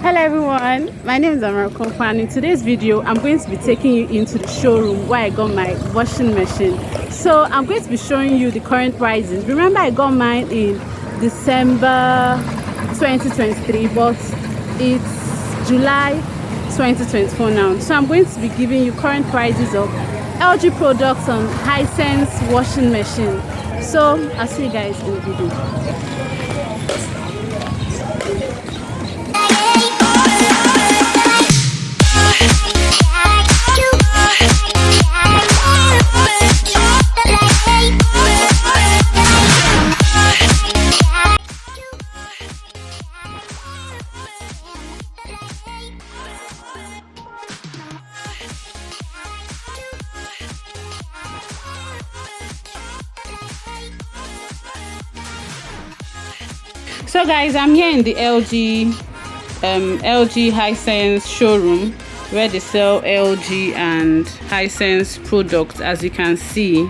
Hello everyone, my name is American and in today's video I'm going to be taking you into the showroom where I got my washing machine. So I'm going to be showing you the current prices. Remember I got mine in December 2023 but it's July 2024 now. So I'm going to be giving you current prices of LG products on Hisense washing machine. So I'll see you guys in the video. So guys, I'm here in the LG Hisense showroom where they sell LG and Hisense products, as you can see.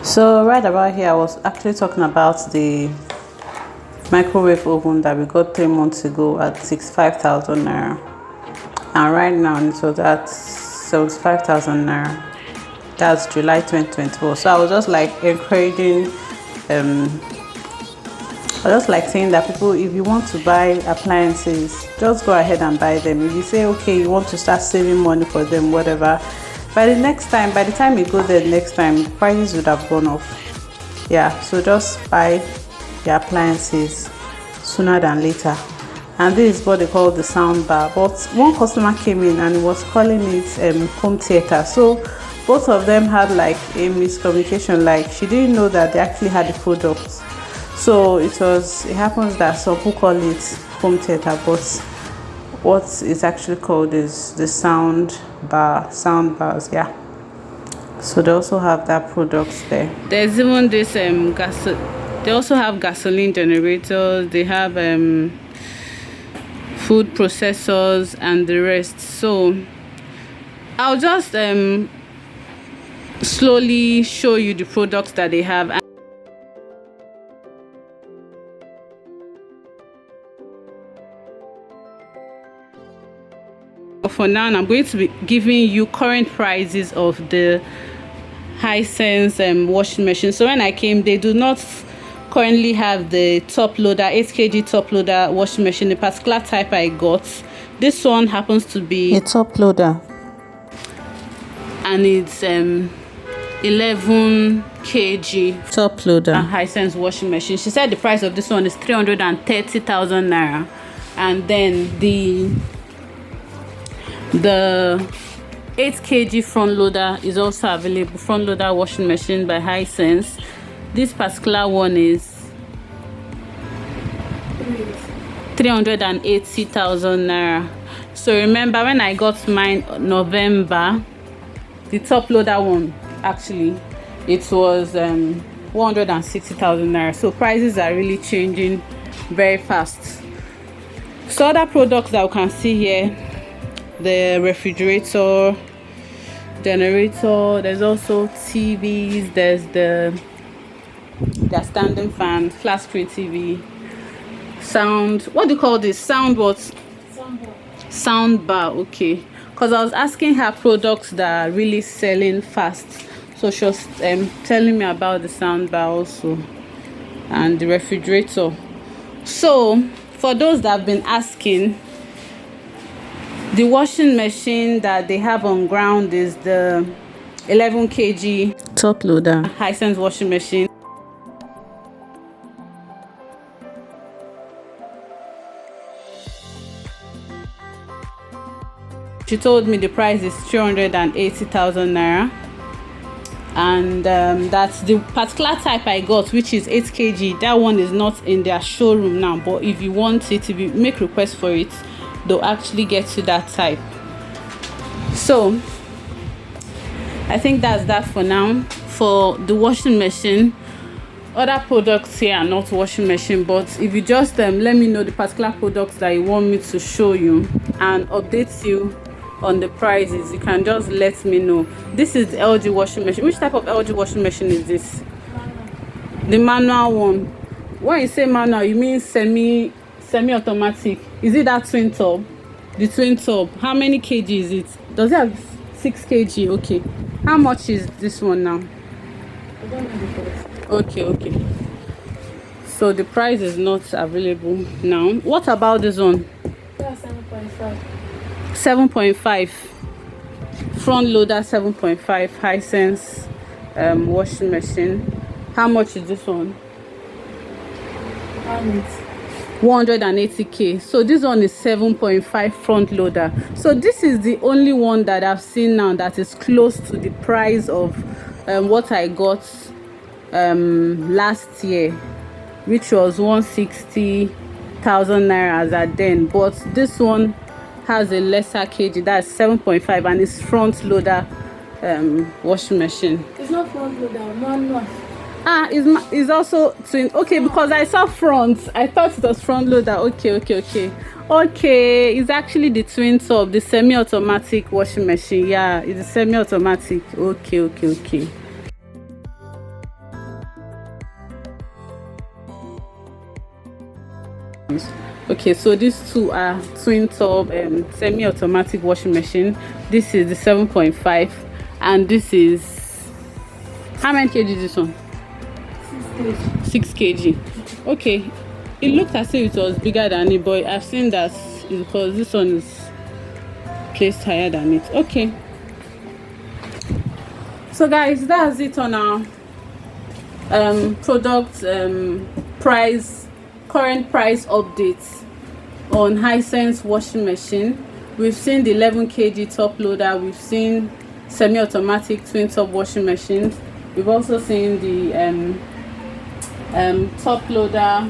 So right about here I was actually talking about the microwave oven that we got 3 months ago at 65,000 naira, and right now it was at 75,000 naira. That's July 2024. So I was just like encouraging I just like saying that people, if you want to buy appliances, just go ahead and buy them. If you say okay, you want to start saving money for them, whatever, by the time you go there next time, prices would have gone up. Yeah, so just buy your appliances sooner than later. And this is what they call the sound bar. But one customer came in and was calling it home theater. So both of them had like a miscommunication, like she didn't know that they actually had the product. So it happens that some people call it home theater, but what it's actually called is the sound bars. Yeah, so they also have that products there. There's even this they also have gasoline generators, they have food processors and the rest. So I'll just slowly show you the products that they have. For now, I'm going to be giving you current prices of the Hisense washing machine. So when I came, they do not currently have the top loader 8 kg top loader washing machine, the particular type I got. This one happens to be a top loader and it's 11 kg top loader Hisense washing machine. She said the price of this one is 330,000 naira, and then the 8 kg front loader is also available, front loader washing machine by Hisense. This particular one is 380,000 naira. So remember when I got mine November, the top loader one, actually it was 160,000 naira. So prices are really changing very fast. So other products that you can see here, the refrigerator, generator, there's also TVs, there's the standing fan, flat screen TV, sound, what do you call this, sound what? Sound bar. Okay, because I was asking her products that are really selling fast, so she was telling me about the sound bar also and the refrigerator. So for those that have been asking, the washing machine that they have on ground is the 11 kg top loader Hisense washing machine. She told me the price is 380,000 naira, and that's the particular type I got, which is 8 kg. That one is not in their showroom now, but if you want it, if you make request for it, they'll actually get you that type. So I think that's that for now for the washing machine. Other products here are not washing machine, but if you just let me know the particular products that you want me to show you and update you on the prices, you can just let me know. This is the LG washing machine. Which type of LG washing machine is this? The manual one. When you say manual, you mean semi-automatic. Is it that twin tub? The twin tub. How many kg is it? Does it have 6 kg? Okay. How much is this one now? I don't know the price. Okay. So the price is not available now. What about this one? That's 7.5. 7.5. Front loader 7.5 Hisense washing machine. How much is this one? 180k. So this one is 7.5 front loader. So this is the only one that I've seen now that is close to the price of what I got last year, which was 160,000 naira as at then. But this one has a lesser kg, that's 7.5, and it's front loader washing machine. It's not front loader, manual. It's also twin. Okay, because I saw front, I thought it was front loader. Okay, it's actually the twin tub, the semi-automatic washing machine. Yeah, it's a semi-automatic. Okay. Okay, so these two are twin tub semi-automatic washing machine. This is the 7.5, and this is, how many kg is this one? 6 kg. Okay, it looked as if it was bigger than it, but I've seen that it's because this one is placed higher than it. Okay, so guys, that's it on our product current price updates on Hisense washing machine. We've seen the 11 kg top loader, we've seen semi-automatic twin top washing machines, we've also seen the top loader.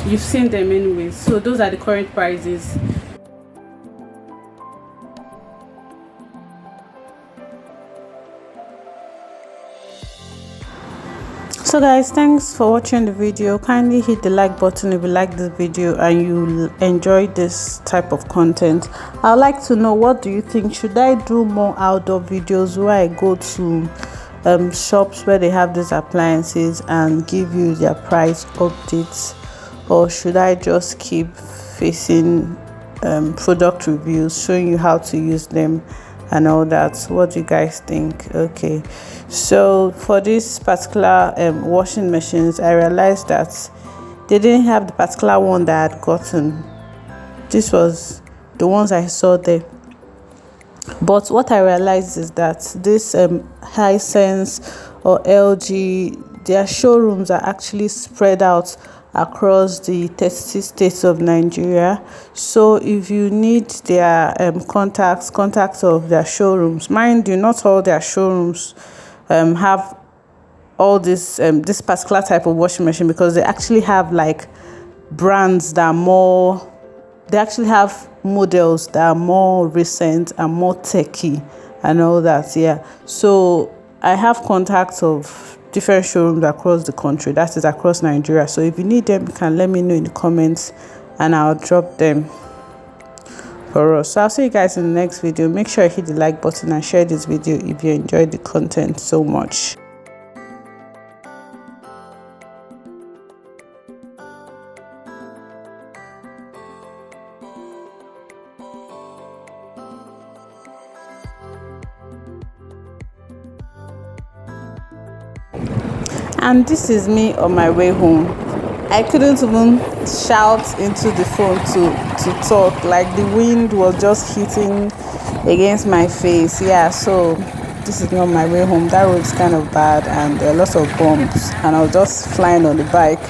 You've seen them anyway. So those are the current prices. So guys, thanks for watching the video. Kindly hit the like button if you like this video and you enjoy this type of content. I'd like to know, what do you think? Should I do more outdoor videos where I go to shops where they have these appliances and give you their price updates, or should I just keep facing product reviews, showing you how to use them and all that? What do you guys think? Okay, so for this particular washing machines, I realized that they didn't have the particular one that I had gotten. This was the ones I saw there, but what I realized is that this Hisense or LG, their showrooms are actually spread out across the 30 states of Nigeria. So if you need their contacts of their showrooms, mind you, not all their showrooms have all this particular type of washing machine, because they actually have like brands that are more, they actually have models that are more recent and more techy and all that. Yeah, so I have contacts of different showrooms across the country, that is across Nigeria. So if you need them, you can let me know in the comments and I'll drop them for us. So I'll see you guys in the next video. Make sure you hit the like button and share this video if you enjoyed the content so much. And this is me on my way home. I couldn't even shout into the phone to talk, like the wind was just hitting against my face. Yeah, so this is me on my way home. That road's kind of bad and there are lots of bumps, and I was just flying on the bike.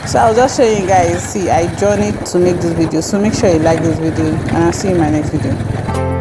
So I was just showing you guys, see, I journeyed to make this video. So make sure you like this video and I'll see you in my next video.